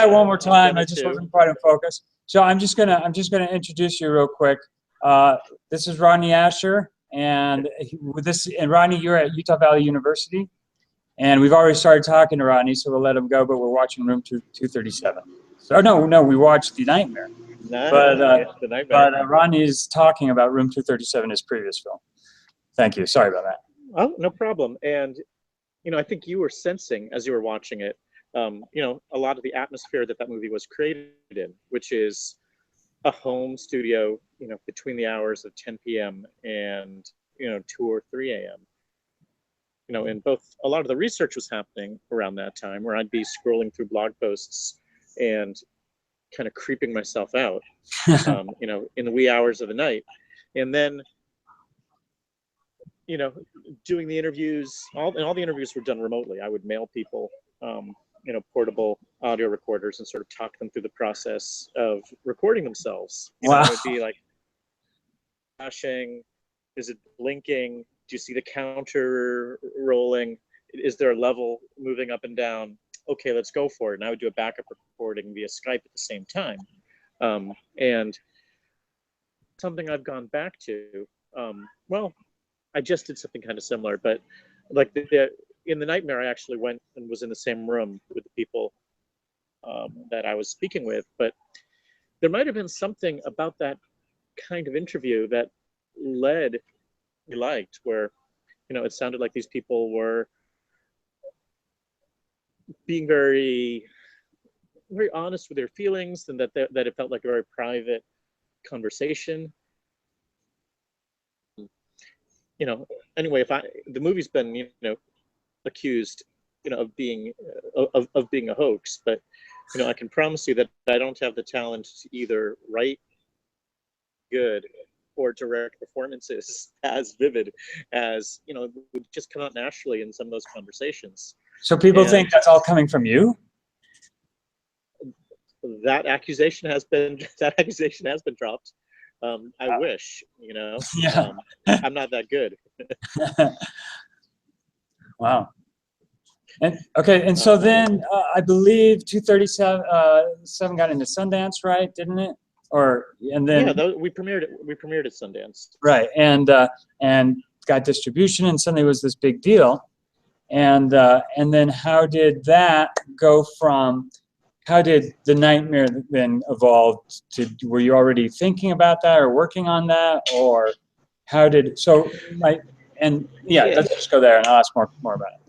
one more time. I just wasn't quite in focus. So I'm just gonna introduce you real quick. This is Rodney Ascher, and Rodney, you're at Utah Valley University, and we've already started talking to Rodney, so we'll let him go. But we're watching Room 237. So no, we watched The Nightmare. Nice. The Nightmare. But Rodney is talking about Room 237, his previous film. Thank you. Sorry about that. Oh, no problem. And I think you were sensing as you were watching it, a lot of the atmosphere that movie was created in, which is a home studio, between the hours of 10 p.m. and 2 or 3 a.m. And a lot of the research was happening around that time, where I'd be scrolling through blog posts and kind of creeping myself out, in the wee hours of the night, and then doing the interviews. All the interviews were done remotely. I would mail people portable audio recorders and sort of talk them through the process of recording themselves. Wow. It would be like, flashing, is it blinking? Do you see the counter rolling? Is there a level moving up and down? Okay, let's go for it. And I would do a backup recording via Skype at the same time. And something I've gone back to, I just did something kind of similar, but like in The Nightmare, I actually went and was in the same room with the people that I was speaking with. But there might have been something about that kind of interview that we liked, where it sounded like these people were being very, very honest with their feelings, and that it felt like a very private conversation. Anyway, the movie's been accused of being a hoax, but I can promise you that I don't have the talent to either write good or direct performances as vivid as would just come out naturally in some of those conversations. So people think that's all coming from you? That accusation has been dropped. I wish, Yeah. I'm not that good. Wow. And so then I believe 237 got into Sundance, right? Didn't it? And then we premiered at Sundance. Right, and got distribution, and suddenly it was this big deal. And then how did that go from? How did The Nightmare then evolve to? Were you already thinking about that or working on that, or how did let's just go there and I'll ask more about it.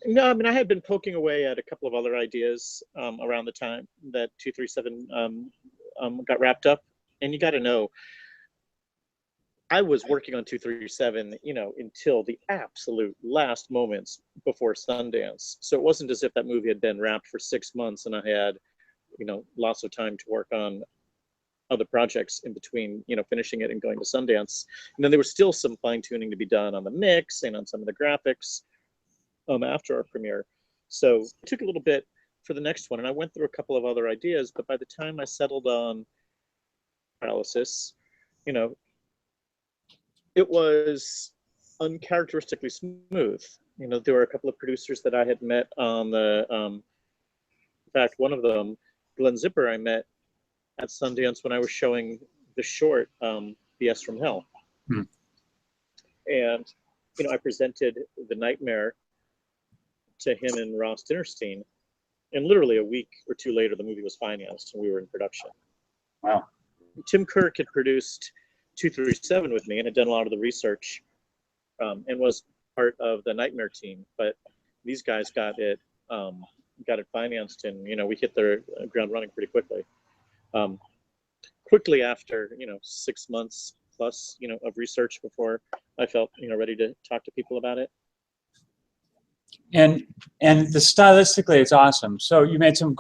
No, I mean, I had been poking away at a couple of other ideas around the time that 237 got wrapped up, and you got to know, I was working on 237, until the absolute last moments before Sundance. So it wasn't as if that movie had been wrapped for 6 months and I had, lots of time to work on other projects in between, finishing it and going to Sundance. And then there was still some fine tuning to be done on the mix and on some of the graphics after our premiere. So it took a little bit for the next one, and I went through a couple of other ideas, but by the time I settled on Paralysis, it was uncharacteristically smooth. There were a couple of producers that I had met on the, in fact, one of them, Glenn Zipper, I met at Sundance when I was showing the short, BS from Hell. Hmm. And, I presented The Nightmare to him and Ross Dinnerstein, and literally a week or two later, the movie was financed and we were in production. Wow. Tim Kirk had produced 237 with me and had done a lot of the research, and was part of the Nightmare team. But these guys got it financed, and we hit their ground running pretty quickly. Quickly after 6 months plus of research before I felt ready to talk to people about it. And stylistically, it's awesome. So you made some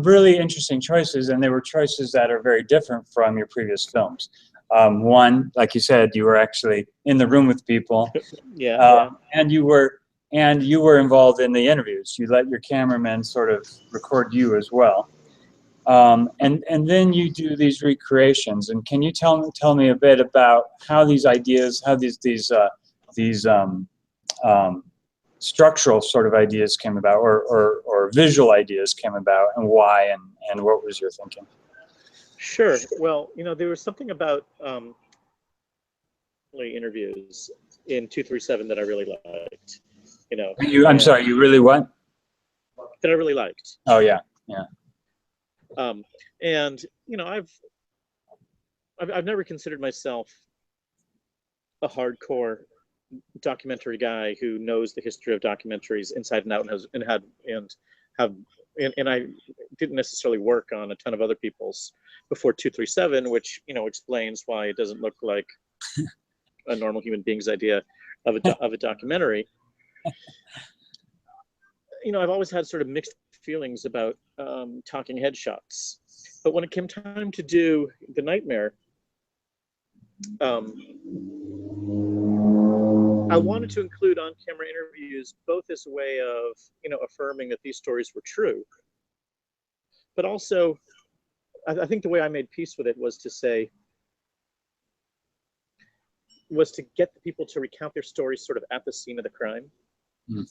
really interesting choices, and they were choices that are very different from your previous films. One, like you said, you were actually in the room with people. Yeah. And you were involved in the interviews. You let your cameraman sort of record you as well. And then you do these recreations. And can you tell me a bit about how these ideas, how these structural sort of ideas came about, or visual ideas came about, and why, and what was your thinking? Sure. Well, you know, there was something about interviews in 237 that I really liked. You know, I'm sorry, you really what? That I really liked. Oh yeah, yeah. And you know, I've never considered myself a hardcore documentary guy who knows the history of documentaries inside and out, and I didn't necessarily work on a ton of other people's before 237, which, you know, explains why it doesn't look like a normal human being's idea of a documentary. You know, I've always had sort of mixed feelings about talking headshots, but when it came time to do The Nightmare, I wanted to include on-camera interviews both as a way of, you know, affirming that these stories were true, but also I think the way I made peace with it was to get the people to recount their stories sort of at the scene of the crime. Mm.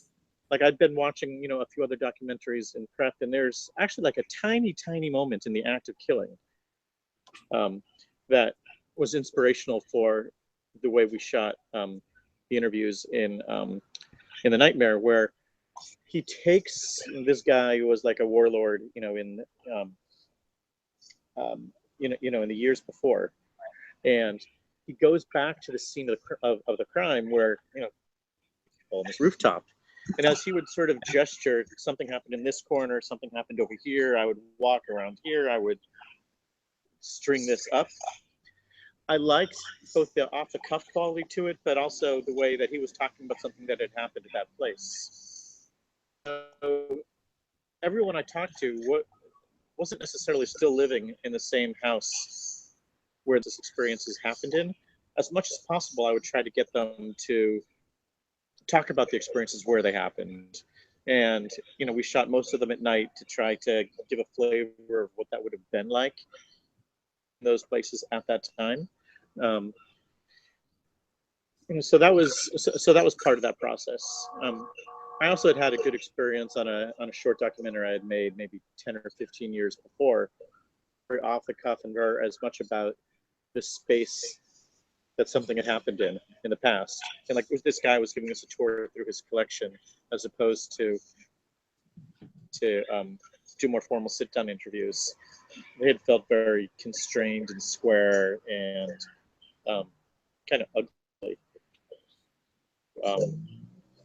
Like, I'd been watching, you know, a few other documentaries in prep, and there's actually like a tiny moment in the act of killing that was inspirational for the way we shot the interviews in The Nightmare, where he takes this guy who was like a warlord, you know, in in the years before, and he goes back to the scene of the crime where, you know, on this rooftop. And as he would sort of gesture, something happened in this corner, something happened over here, I would walk around here, I would string this up. I liked both the off-the-cuff quality to it, but also the way that he was talking about something that had happened at that place. So everyone I talked to wasn't necessarily still living in the same house where this experiences happened in. As much as possible, I would try to get them to talk about the experiences where they happened. And, you know, we shot most of them at night to try to give a flavor of what that would have been like in those places at that time. And so that was part of that process. I also had a good experience on a short documentary I had made maybe 10 or 15 years before, very off the cuff and very as much about the space that something had happened in the past. And like this guy was giving us a tour through his collection as opposed to do more formal sit-down interviews. They had felt very constrained and square and kind of ugly.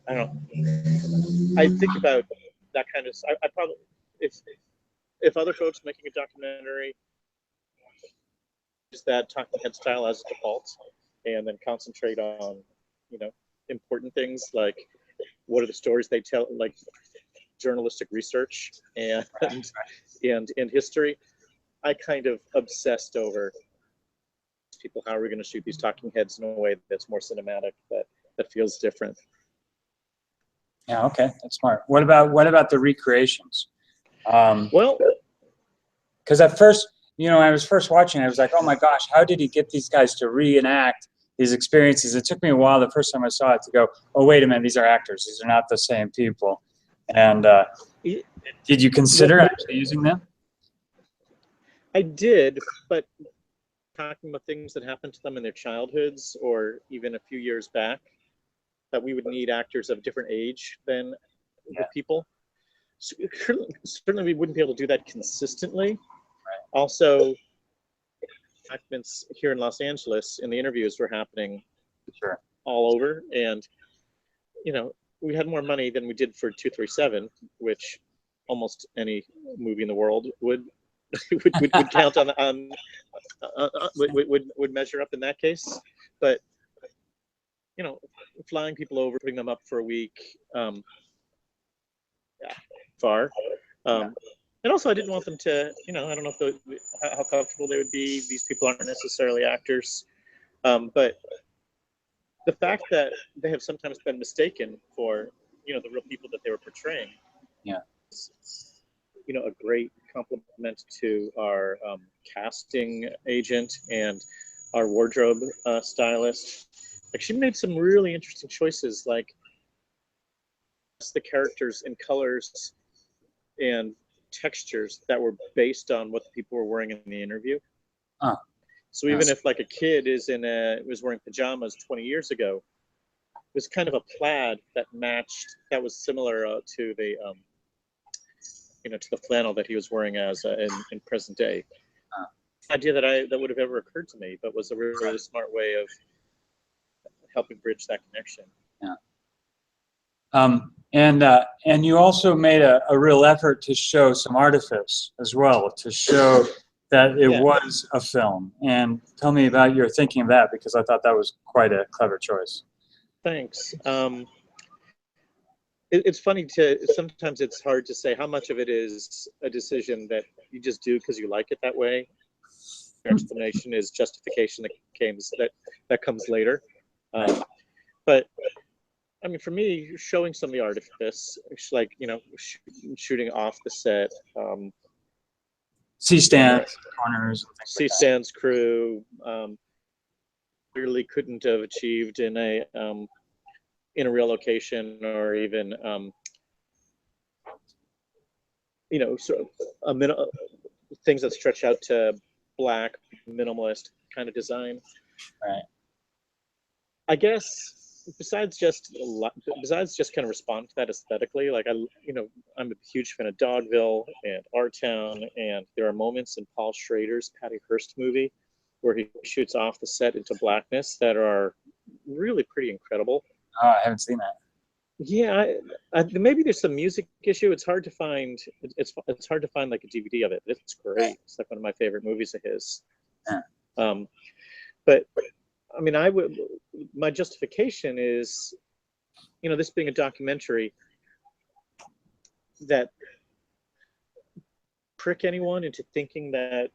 I don't know. I think about that kind of. I probably, if other folks making a documentary use that talking head style as a default, and then concentrate on, you know, important things like what are the stories they tell, like journalistic research and history. I kind of obsessed over people. How are we going to shoot these talking heads in a way that's more cinematic, that feels different? Yeah, okay, that's smart. What about the recreations? Well, because at first, you know, I was first watching, I was like, oh my gosh, how did he get these guys to reenact these experiences? It took me a while the first time I saw it to go, oh wait a minute, these are actors. These are not the same people. And did you consider actually using them? I did, but talking about things that happened to them in their childhoods or even a few years back, that we would need actors of a different age than the people. So, certainly we wouldn't be able to do that consistently. Right. Also, documents here in Los Angeles and the interviews were happening all over. And, you know, we had more money than we did for 237, which almost any movie in the world would count on, would measure up in that case. But, you know, flying people over, putting them up for a week, far. And also, I didn't want them to, you know, I don't know if how comfortable they would be. These people aren't necessarily actors. But the fact that they have sometimes been mistaken for, you know, the real people that they were portraying, is, you know, a great compliment to our casting agent and our wardrobe stylist. Like, she made some really interesting choices. Like, the characters in colors and textures that were based on what the people were wearing in the interview. So even if like a kid was wearing pajamas 20 years ago, it was kind of a plaid that matched, that was similar to the to the flannel that he was wearing as in present day. Idea that would have ever occurred to me, but was a really smart way of helping bridge that connection. And you also made a real effort to show some artifice as well, to show that it was a film. And tell me about your thinking of that, because I thought that was quite a clever choice. Thanks. It's funny sometimes it's hard to say how much of it is a decision that you just do because you like it that way. Your explanation is justification that comes later. But I mean, for me, showing some of the artifice, like, shooting off the set, C-stands, corners, C-stands crew, clearly couldn't have achieved in a real location, or even sort of things that stretch out to black, minimalist kind of design. Right. I guess besides just kind of respond to that aesthetically, like I'm a huge fan of Dogville and Our Town, and there are moments in Paul Schrader's Patty Hearst movie where he shoots off the set into blackness that are really pretty incredible. Oh, I haven't seen that. Yeah, maybe there's some music issue. It's hard to find. It's hard to find like a DVD of it. It's great. It's like one of my favorite movies of his. Yeah. But I mean, my justification is, this being a documentary, that trick anyone into thinking that,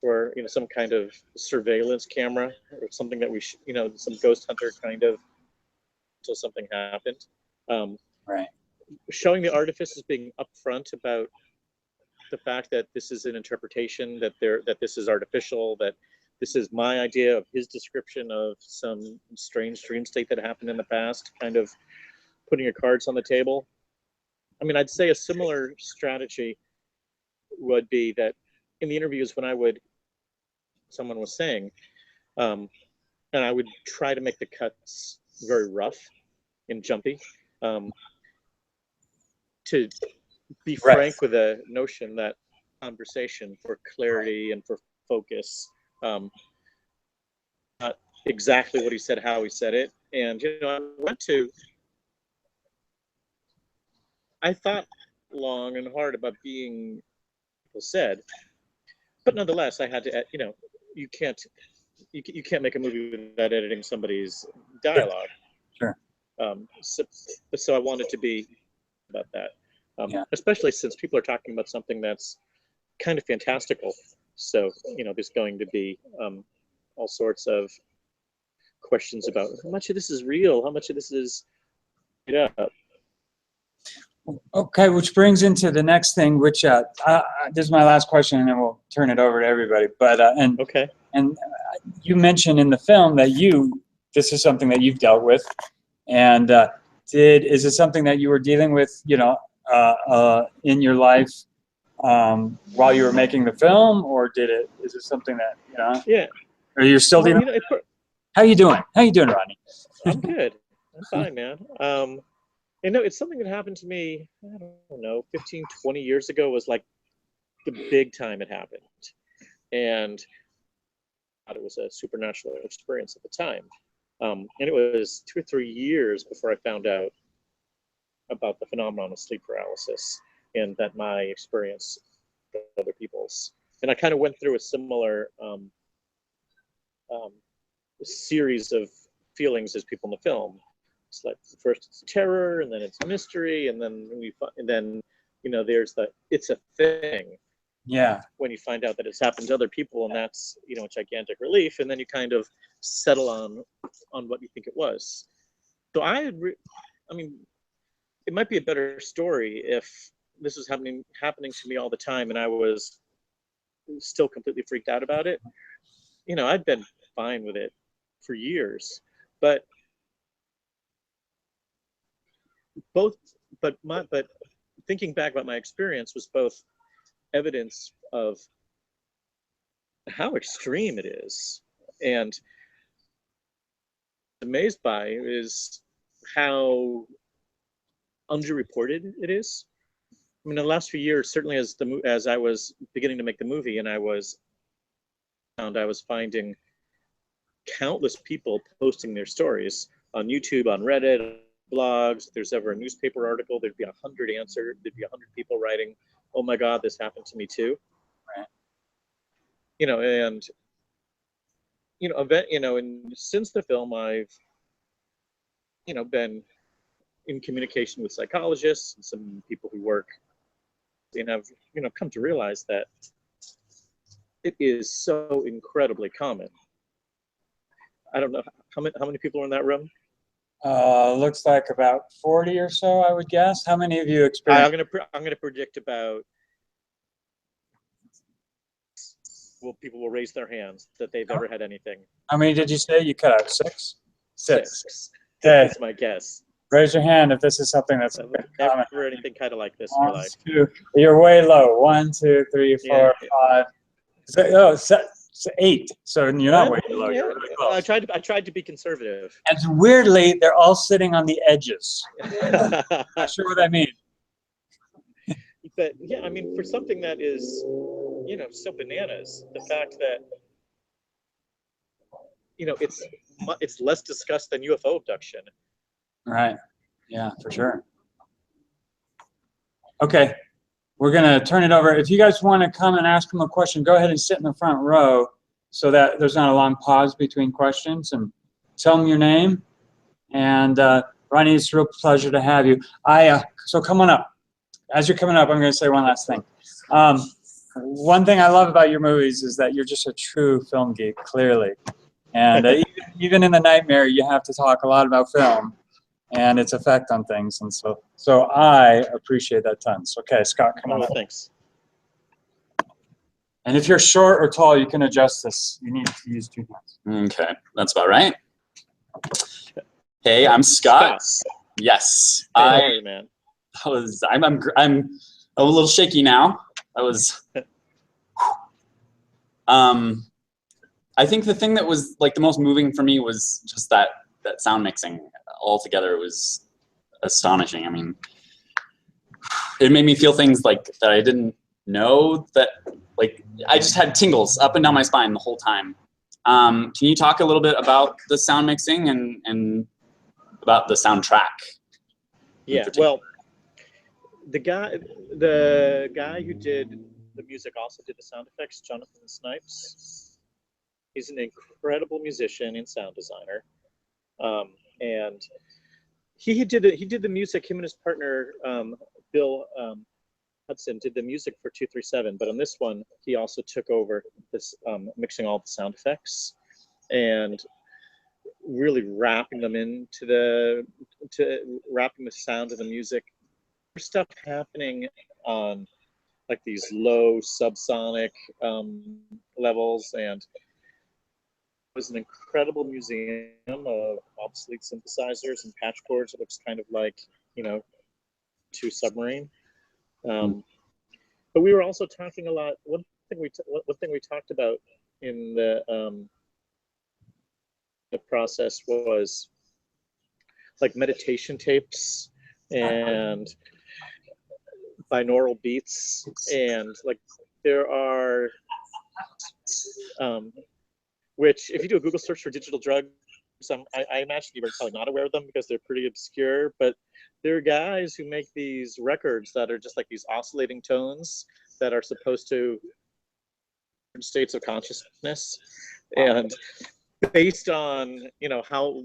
or some kind of surveillance camera or something that we some ghost hunter kind of, until something happened. Right. Showing the artifice as being upfront about the fact that this is an interpretation, that this is artificial, that this is my idea of his description of some strange dream state that happened in the past, kind of putting your cards on the table. I mean, I'd say a similar strategy would be that in the interviews when someone was saying, and I would try to make the cuts very rough and jumpy, to be frank with a notion that conversation for clarity and for focus, not exactly what he said, how he said it. And I thought long and hard about being people said, but nonetheless I had to, you can't make a movie without editing somebody's dialogue. Sure. So I wanted to be about that, especially since people are talking about something that's kind of fantastical. So there's going to be all sorts of questions about how much of this is real, how much of this is made up. Okay, which brings into the next thing, which this is my last question, and then we'll turn it over to everybody. But okay. And you mentioned in the film that this is something that you've dealt with, and is it something that you were dealing with, in your life while you were making the film, or is it something that Yeah. Are you still dealing? How you doing? How you doing, Rodney? I'm good. I'm fine, man. It's something that happened to me, I don't know, 15, 20 years ago was like the big time it happened. And it was a supernatural experience at the time. And it was 2 or 3 years before I found out about the phenomenon of sleep paralysis, and that my experience with other people's. And I kind of went through a similar series of feelings as people in the film. It's like first it's terror, and then it's mystery, and then there's it's a thing. Yeah. When you find out that it's happened to other people, and that's a gigantic relief, and then you kind of settle on what you think it was. So I mean, it might be a better story if this was happening to me all the time, and I was still completely freaked out about it. I'd been fine with it for years, but both, but thinking back about my experience was both evidence of how extreme it is, and amazed by is how underreported it is. I mean, in the last few years, certainly as I was beginning to make the movie, and I was finding countless people posting their stories on YouTube, on Reddit, blogs. If there's ever a newspaper article, there'd be 100 answers. There'd be 100 people writing, "Oh my God, this happened to me too." Right. You know, and and since the film, I've been in communication with psychologists and some people who work, and I've come to realize that it is so incredibly common. I don't know how many people are in that room. Looks like about 40 or so, I would guess. How many of you experienced? I'm gonna predict about. Well, people will raise their hands that they've ever had anything. How many did you say? You cut out 6? 6. Okay. That's my guess. Raise your hand if this is something that's common. Never anything kind of like this in your life. 2. You're way low. 1, 2, 3, 4, 5. So 8. So you're not way low. You're really close. I tried to be conservative. And weirdly, they're all sitting on the edges. Not sure what I mean. But yeah, I mean, for something that is, so bananas, the fact that, it's less discussed than UFO abduction. Right. Yeah, for sure. Okay. We're going to turn it over. If you guys want to come and ask them a question, go ahead and sit in the front row so that there's not a long pause between questions, and tell them your name. And Rodney, it's a real pleasure to have you. So come on up. As you're coming up, I'm going to say one last thing. One thing I love about your movies is that you're just a true film geek, clearly. And even in the nightmare, you have to talk a lot about film and its effect on things. And so I appreciate that tons. Okay, Scott, come on up. Thanks. And if you're short or tall, you can adjust this. You need to use 2 hands. Okay, that's about right. Hey, I'm Scott. Yes, hey, man. I'm a little shaky now. I think the thing that was like the most moving for me was just that sound mixing. Altogether, it was astonishing. I mean, it made me feel things like that I didn't know, that like I just had tingles up and down my spine the whole time. Can you talk a little bit about the sound mixing and about the soundtrack? Yeah, well, the guy who did the music also did the sound effects, Jonathan Snipes. He's an incredible musician and sound designer. And he did the music. Him and his partner Bill Hudson did the music for 237. But on this one, he also took over this mixing all the sound effects and really wrapping them into wrapping the sound of the music. There's stuff happening on like these low subsonic levels, and it was an incredible museum of obsolete synthesizers and patch cords. It looks kind of like, to submarine. But we were also talking a lot. One thing we talked about in the process was like meditation tapes and binaural beats, and like there are which if you do a Google search for digital drugs, I imagine you were probably not aware of them because they're pretty obscure, but there are guys who make these records that are just like these oscillating tones that are supposed to states of consciousness, and based on how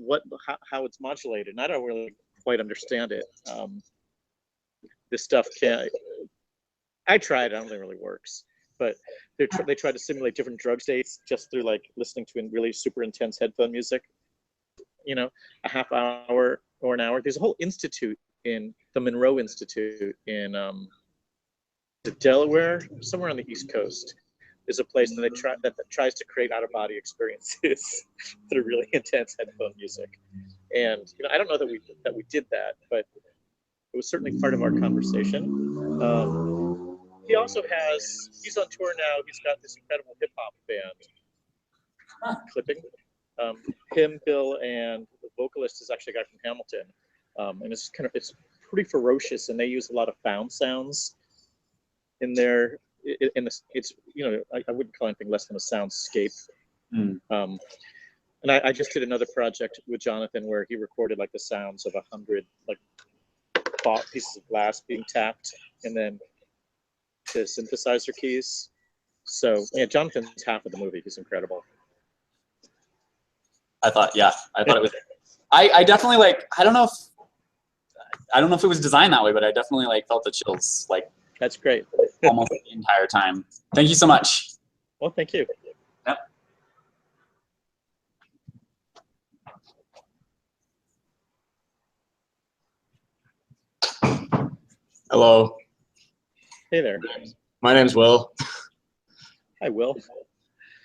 it's modulated, and I don't really quite understand it. This stuff I tried, I don't think it really works, but they try to simulate different drug states just through like listening to really super intense headphone music, a half hour or an hour. There's a whole institute in the Monroe Institute in the Delaware, somewhere on the East Coast. There's a place that tries to create out-of-body experiences that are really intense headphone music. And I don't know that we did that, but it was certainly part of our conversation. He also he's on tour now. He's got this incredible hip hop band, Clipping. Him, Bill, and the vocalist is actually a guy from Hamilton. And it's pretty ferocious, and they use a lot of found sounds in there. It's I wouldn't call anything less than a soundscape. And I just did another project with Jonathan where he recorded like the sounds of 100 like pieces of glass being tapped, and then the synthesizer keys. So yeah, Jonathan's half of the movie. He's incredible. I thought it was. I definitely like. I don't know if it was designed that way, but I definitely like felt the chills like. That's great. Almost the entire time. Thank you so much. Well, thank you. Yep. Hello. Hey there. My name's Will. Hi, Will.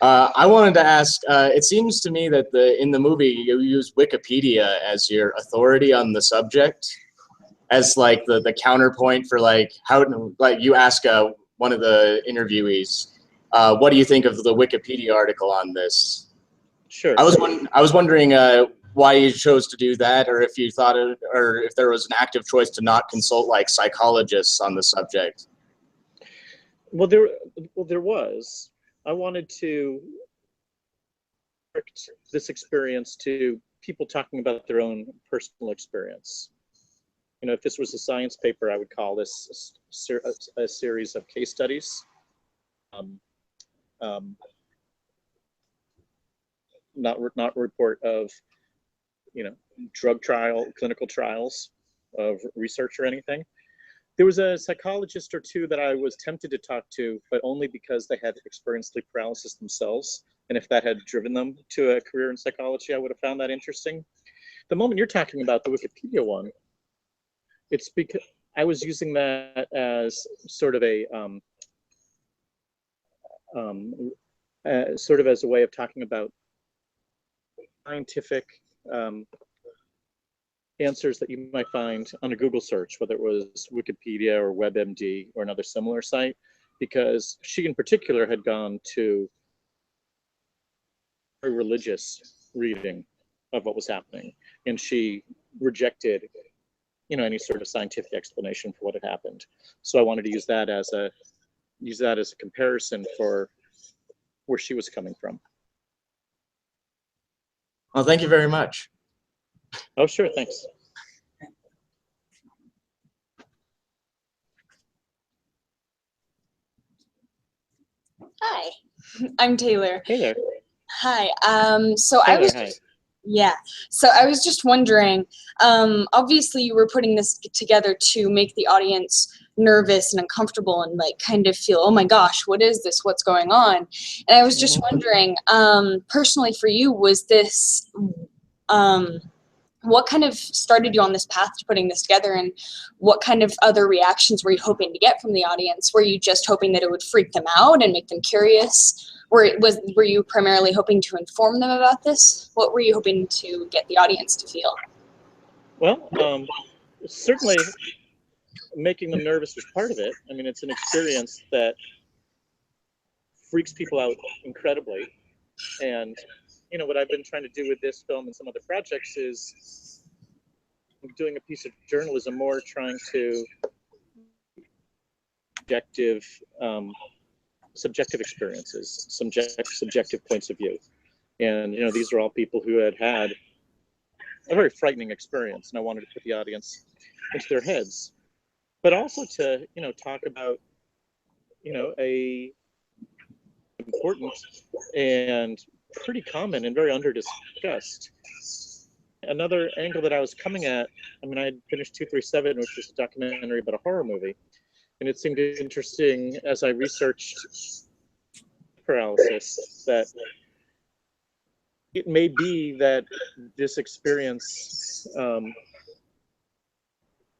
I wanted to ask, it seems to me that in the movie you use Wikipedia as your authority on the subject, as like the counterpoint for like how, like you ask one of the interviewees, what do you think of the Wikipedia article on this? Sure. I was wondering why you chose to do that, or if you thought it, or if there was an active choice to not consult like psychologists on the subject. Well, there was. I wanted to restrict this experience to people talking about their own personal experience. You know, if this was a science paper, I would call this a series of case studies. Not report of, you know, clinical trials of research or anything. There was a psychologist or two that I was tempted to talk to, but only because they had experienced sleep paralysis themselves. And if that had driven them to a career in psychology, I would have found that interesting. The moment you're talking about, the Wikipedia one, it's because I was using that as sort of a sort of as a way of talking about scientific answers that you might find on a Google search, whether it was Wikipedia or WebMD or another similar site, because she in particular had gone to a religious reading of what was happening, and she rejected, you know, any sort of scientific explanation for what had happened. So I wanted to use that as a comparison for where she was coming from. Well, thank you very much. Oh, sure, thanks. Hi, I'm Taylor. Hey there. Hi. So Taylor, I was hi. yeah. So I was just wondering. Obviously, you were putting this together to make the audience nervous and uncomfortable and like kind of feel, oh my gosh, what is this? What's going on? And I was just wondering, personally for you, was this what kind of started you on this path to putting this together, and what kind of other reactions were you hoping to get from the audience? Were you just hoping that it would freak them out and make them curious? Were you primarily hoping to inform them about this? What were you hoping to get the audience to feel? Well, certainly making them nervous was part of it. I mean, it's an experience that freaks people out incredibly. And, you know, what I've been trying to do with this film and some other projects is doing a piece of journalism, more trying to subjective experiences, subjective points of view. And, you know, these are all people who had a very frightening experience, and I wanted to put the audience into their heads, but also to, you know, talk about, you know, a important and pretty common and very under-discussed. Another angle that I was coming at, I mean, I had finished 237, which was a documentary about a horror movie, and it seemed interesting as I researched paralysis that it may be that this experience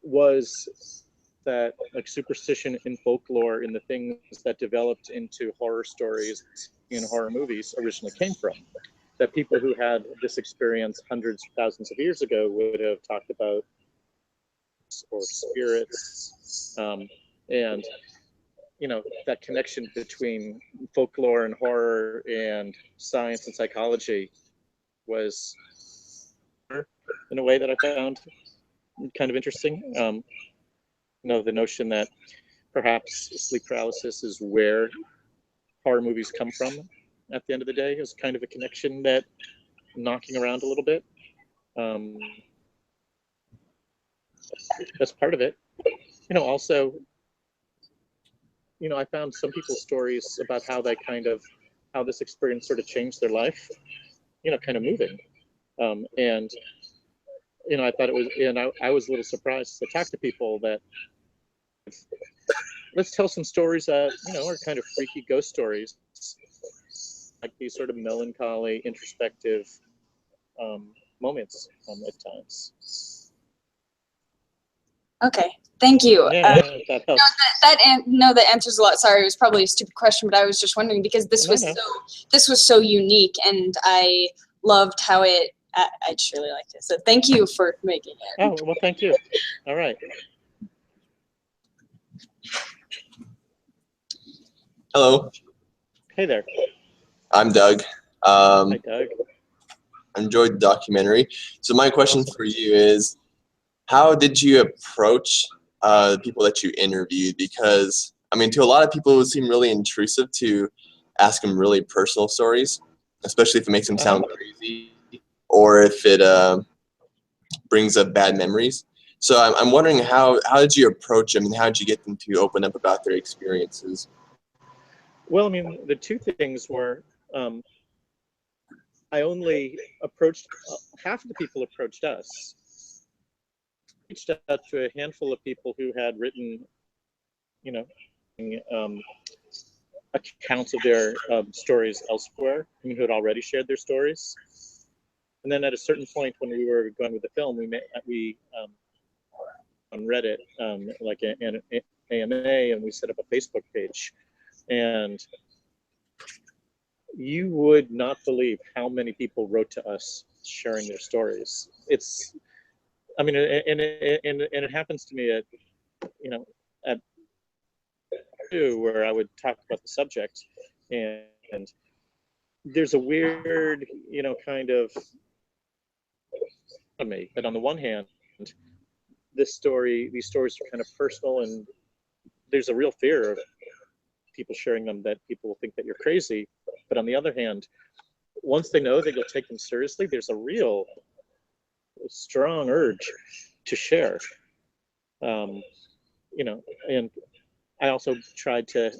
was that like superstition in folklore in the things that developed into horror stories in horror movies originally came from. That people who had this experience hundreds of thousands of years ago would have talked about or spirits, and that connection between folklore and horror and science and psychology was, in a way that I found kind of interesting. The notion that perhaps sleep paralysis is where horror movies come from at the end of the day is kind of a connection that knocking around a little bit. That's part of it. Also, I found some people's stories about how this experience sort of changed their life, kind of moving. And I thought it was, and I was a little surprised to talk to people that, let's tell some stories that, are kind of freaky ghost stories, like these sort of melancholy, introspective moments at times. Okay, thank you. Yeah, that helps. That answers a lot. Sorry, it was probably a stupid question, but I was just wondering because this was so unique, and I loved how it. I just really liked it. So thank you for making it. Oh, well, thank you. All right. Hello, Hey there. I'm Doug. Hi, Doug. I enjoyed the documentary. So my question for you is, how did you approach the people that you interviewed? Because, I mean, to a lot of people, it would seem really intrusive to ask them really personal stories, especially if it makes them sound crazy or if it brings up bad memories. So I'm wondering, how did you approach them and how did you get them to open up about their experiences? Well, I mean, the two things were, I only approached, half of the people approached us. Reached out to a handful of people who had written, accounts of their stories elsewhere, who had already shared their stories. And then at a certain point when we were going with the film, we on Reddit, like an AMA, and we set up a Facebook page. And you would not believe how many people wrote to us sharing their stories. It's, I mean, and it happens to me at where I would talk about the subject, and there's a weird, kind of me. But on the one hand, these stories are kind of personal, and there's a real fear of people sharing them that people will think that you're crazy. But on the other hand, once they know that you'll take them seriously, there's a real strong urge to share. And I also tried to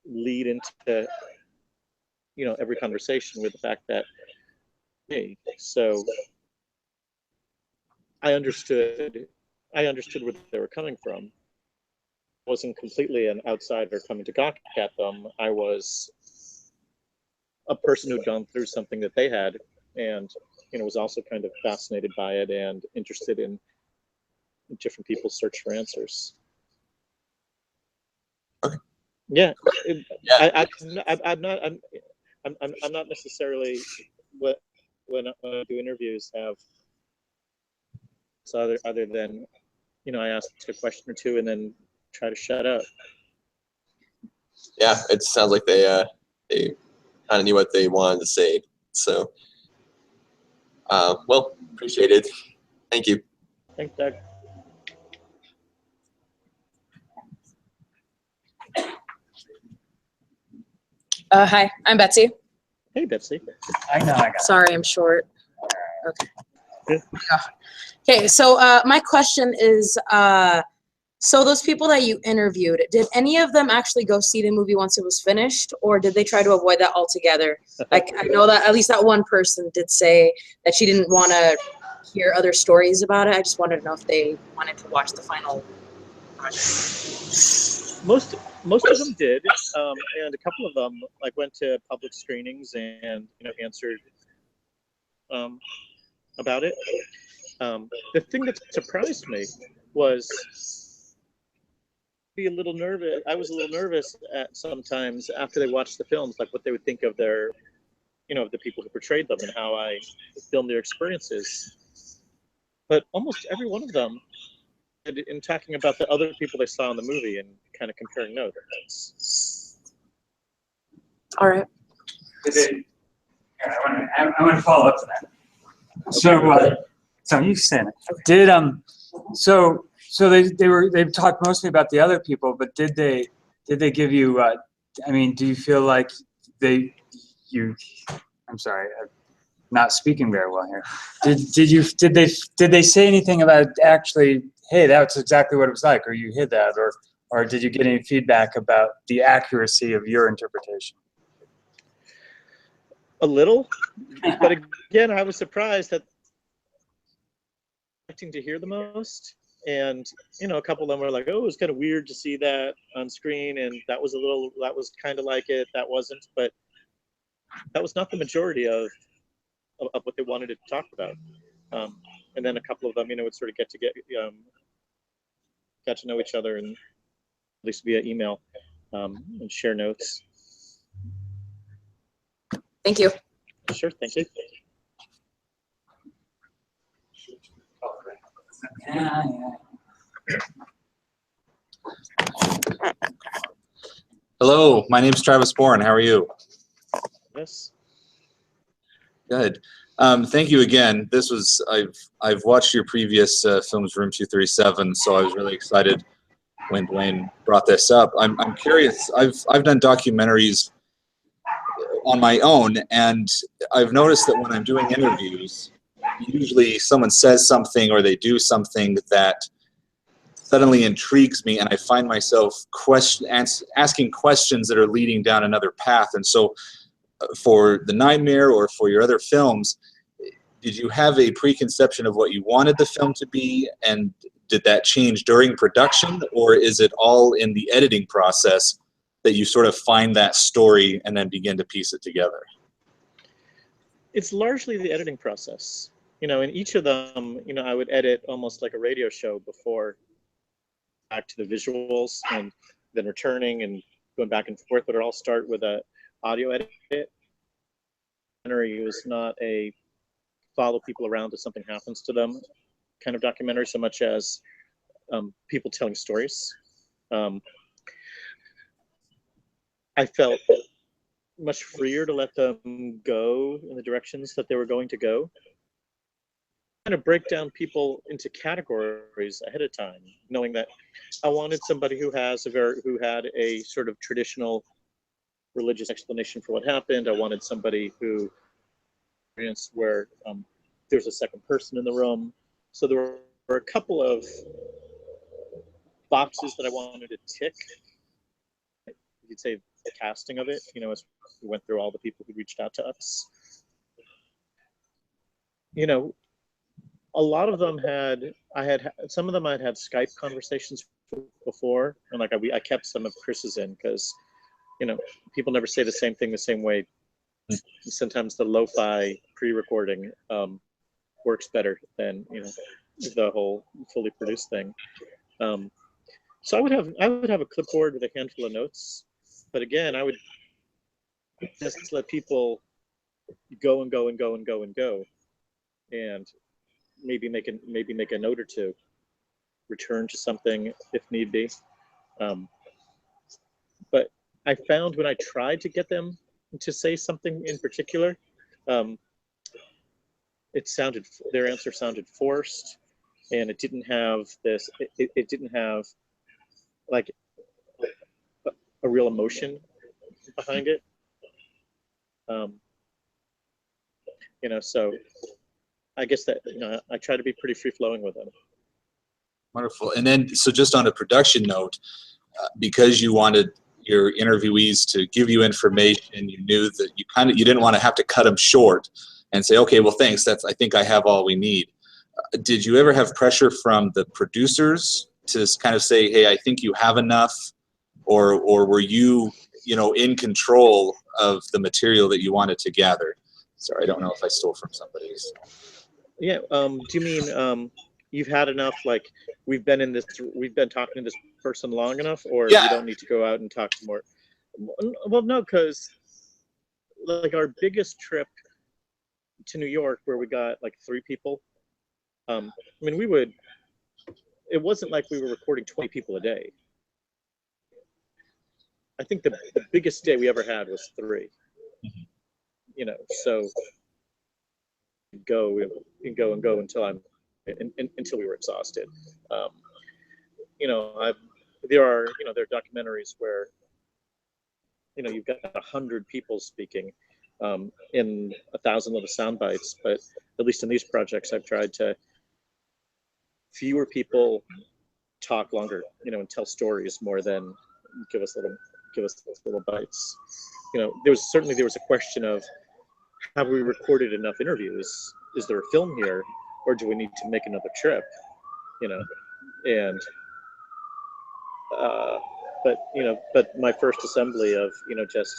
lead into, every conversation with the fact that, hey, so I understood where they were coming from. I wasn't completely an outsider coming to gawk at them. I was a person who'd gone through something that they had, and was also kind of fascinated by it and interested in different people's search for answers. Okay. Yeah, Yeah. I'm not necessarily when I do interviews have other than I ask a question or two and then try to shut up. Yeah, it sounds like they kind of knew what they wanted to say. So, well, appreciate it. Thank you. Thanks, Doug. Hi, I'm Betsy. Hey, Betsy. I know. I got it. Sorry, I'm short. Okay. Good. Okay, so my question is, so those people that you interviewed, did any of them actually go see the movie once it was finished, or did they try to avoid that altogether? Like, I know that at least that one person did say that she didn't want to hear other stories about it. I just wanted to know if they wanted to watch the final project. Most of them did, and a couple of them went to public screenings and answered about it. The thing that surprised me was I was a little nervous sometimes after they watched the films, like what they would think of their, of the people who portrayed them and how I filmed their experiences. But almost every one of them in talking about the other people they saw in the movie and kind of comparing notes. All right. I want to follow up to that. So you said it. Did so they talked mostly about the other people, but did they give you? I mean, do you feel like I'm sorry, I'm not speaking very well here. Did they say anything about actually? Hey, that's exactly what it was like, or you hid that, or did you get any feedback about the accuracy of your interpretation? A little, but again, I was surprised that expecting to hear the most, and a couple of them were like, "Oh, it was kind of weird to see that on screen," and that was kind of like it. That wasn't, but that was not the majority of what they wanted to talk about. And then a couple of them, would sort of got to know each other, and at least via email, and share notes. Thank you. Sure, thank you. Yeah. Hello, my name's Travis Bourne. How are you? Yes. Good. Thank you again. I've watched your previous films, Room 237, so I was really excited when Duane brought this up. I'm curious. I've done documentaries on my own, and I've noticed that when I'm doing interviews, usually someone says something or they do something that suddenly intrigues me, and I find myself asking questions that are leading down another path. And so for The Nightmare or for your other films, did you have a preconception of what you wanted the film to be, and did that change during production, or is it all in the editing process that you sort of find that story and then begin to piece it together? It's largely the editing process. In each of them, I would edit almost like a radio show before, back to the visuals, and then returning and going back and forth, but it all start with a audio edit. Documentary was not a follow people around till something happens to them kind of documentary, so much as people telling stories. I felt much freer to let them go in the directions that they were going to go. Kind of break down people into categories ahead of time, knowing that I wanted somebody who had a sort of traditional religious explanation for what happened. I wanted somebody who where there's a second person in the room. So there were a couple of boxes that I wanted to tick. You'd say the casting of it, as we went through all the people who reached out to us. A lot of them some of them I'd had Skype conversations before, and I kept some of Chris's in because, people never say the same thing the same way. Sometimes the lo-fi pre-recording works better than the whole fully produced thing. So I would have a clipboard with a handful of notes, but again, I would just let people go and go and go and go and go, and maybe make a note or two, return to something if need be. But I found when I tried to get them to say something in particular, their answer sounded forced, and it didn't have this. It didn't have like a real emotion behind it. So I guess that I try to be pretty free flowing with them. Wonderful. And then, so just on a production note, because you wanted your interviewees to give you information, you knew that you didn't want to have to cut them short and say, okay, well, thanks. I think I have all we need. Did you ever have pressure from the producers to kind of say, hey, I think you have enough, or were you, in control of the material that you wanted to gather? Sorry, I don't know if I stole from somebody. Yeah. Do you mean you've had enough? Like we've been talking to this person long enough, or you don't need to go out and talk to more? Well, no, because like our biggest trip to New York, where we got like 3 people. I mean, we would it wasn't like we were recording 20 people a day. I think the biggest day we ever had was 3. You know, so go and go and go until until we were exhausted. You know, there are documentaries where, you know, you've got 100 people speaking in 1,000 little sound bites, but at least in these projects, I've tried to fewer people talk longer, you know, and tell stories more than give us little bites. You know, there was a question of, have we recorded enough interviews? Is there a film here, or do we need to make another trip? You know, and but my first assembly of, you know, just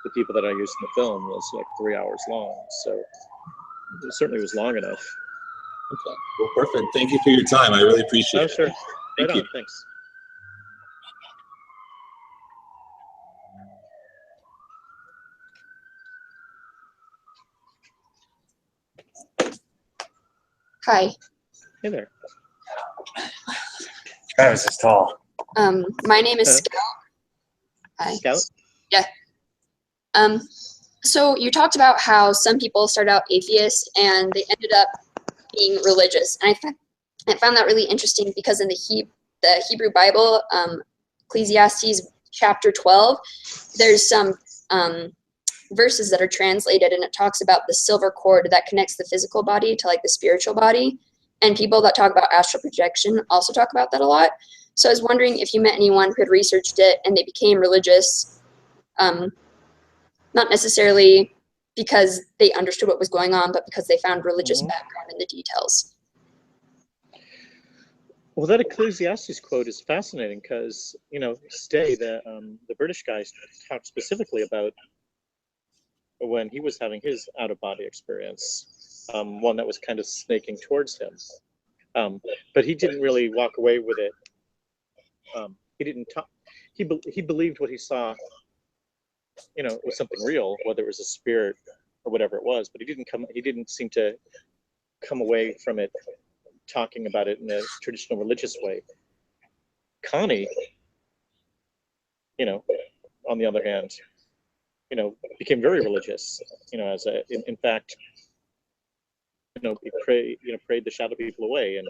the people that I used in the film was like 3 hours long, so it certainly was long enough. Okay. Well, perfect. Thank you for your time. I really appreciate it. Oh, sure. Thank Right you. on. Thanks. Hi. Hey there. Travis is tall. My name is Scout. Hi. Scout? Yeah. So you talked about how some people started out atheists and they ended up being religious, and I found that really interesting because in the Hebrew Bible, Ecclesiastes chapter 12, there's some verses that are translated, and it talks about the silver cord that connects the physical body to like the spiritual body. And people that talk about astral projection also talk about that a lot. So I was wondering if you met anyone who had researched it and they became religious, not necessarily because they understood what was going on, but because they found religious background in the details. Well, that Ecclesiastes quote is fascinating because, you know, Stay, the British guy, talked specifically about when he was having his out-of-body experience, one that was kind of snaking towards him. But he didn't really walk away with it. He didn't talk. He believed what he saw, you know, was something real, whether it was a spirit or whatever it was. But he didn't seem to come away from it talking about it in a traditional religious way. Connie, you know, on the other hand, you know, became very religious. You know, in fact, you know, prayed the shadow people away, and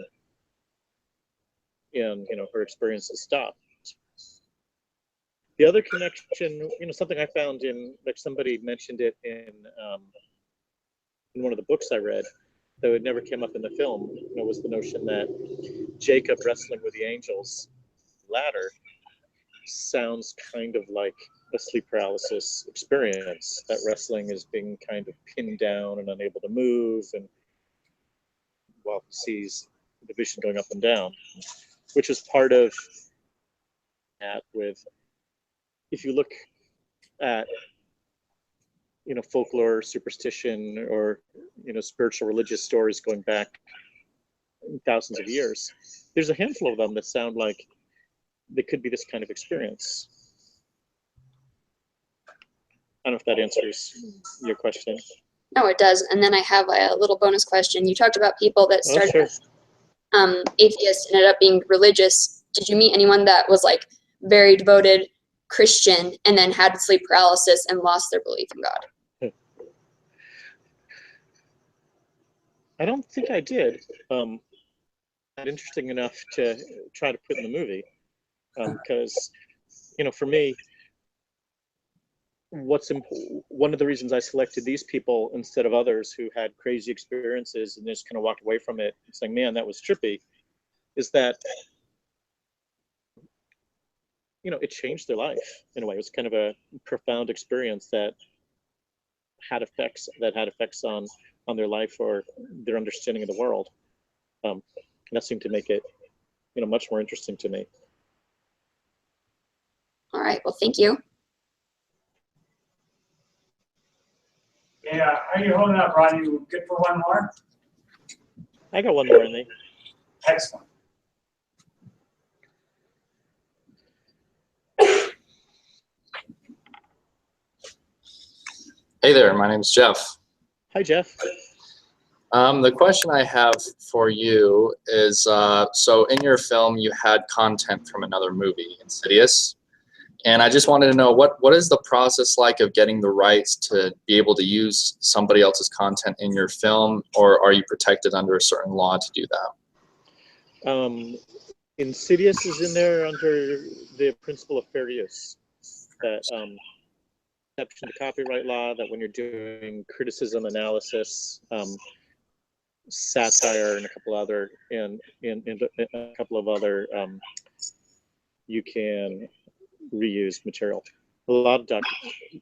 you know, her experiences stopped. The other connection, you know, something I found like somebody mentioned it in one of the books I read, though it never came up in the film, you know, was the notion that Jacob wrestling with the angels ladder sounds kind of like a sleep paralysis experience. That wrestling is being kind of pinned down and unable to move, and while he sees the vision going up and down, which is part of that. With, if you look at, you know, folklore, superstition, or, you know, spiritual religious stories going back thousands of years, there's a handful of them that sound like they could be this kind of experience. I don't know if that answers your question. No, it does. And then I have a little bonus question. You talked about people that started as atheists and ended up being religious. Did you meet anyone that was like very devoted Christian and then had sleep paralysis and lost their belief in God? I don't think I did. Not interesting enough to try to put in the movie, because, you know, for me, one of the reasons I selected these people instead of others who had crazy experiences and just kind of walked away from it and saying, "Man, that was trippy," is that, you know, it changed their life in a way. It was kind of a profound experience that had effects on their life or their understanding of the world. And that seemed to make it, you know, much more interesting to me. All right. Well, thank you. Yeah, how are you holding up, Rodney? You good for one more? I got one more in me. Excellent. Hey there, my name's Jeff. Hi, Jeff. The question I have for you is, so in your film you had content from another movie, Insidious, and I just wanted to know what is the process like of getting the rights to be able to use somebody else's content in your film, or are you protected under a certain law to do that? Insidious is in there under the principle of fair use. That exception to copyright law, that when you're doing criticism, analysis, satire, and a couple other you can reuse material. A lot of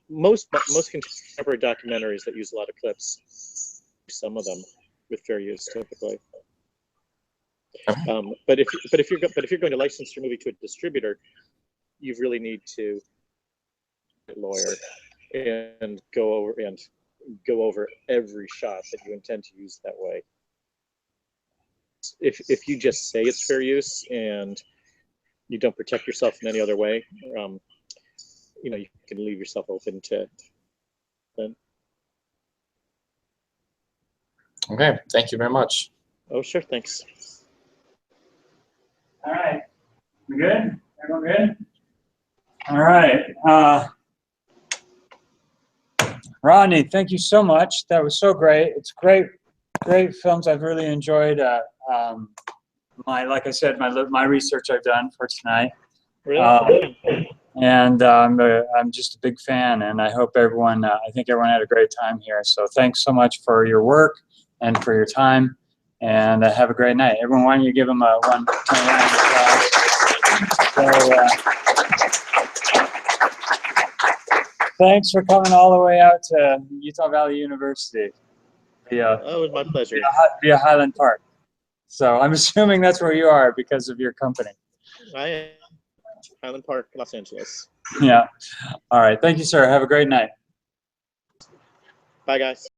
most contemporary documentaries that use a lot of clips, some of them with fair use typically. But if you're going to license your movie to a distributor, you really need to get a lawyer and go over every shot that you intend to use that way. If you just say it's fair use and you don't protect yourself in any other way, you know, you can leave yourself open to then. Okay, thank you very much. Oh, sure, thanks. All right. We good? Everyone good? All right. Rodney, thank you so much. That was so great. It's great films. I've really enjoyed. Like I said, my research I've done for tonight. Really? And I'm just a big fan, and I hope everyone. I think everyone had a great time here. So thanks so much for your work and for your time. And have a great night. Everyone, why don't you give them a one round of applause. Thanks for coming all the way out to Utah Valley University via Oh, it was my pleasure. via Highland Park. So I'm assuming that's where you are because of your company. I am Highland Park, Los Angeles. Yeah. All right. Thank you, sir. Have a great night. Bye, guys.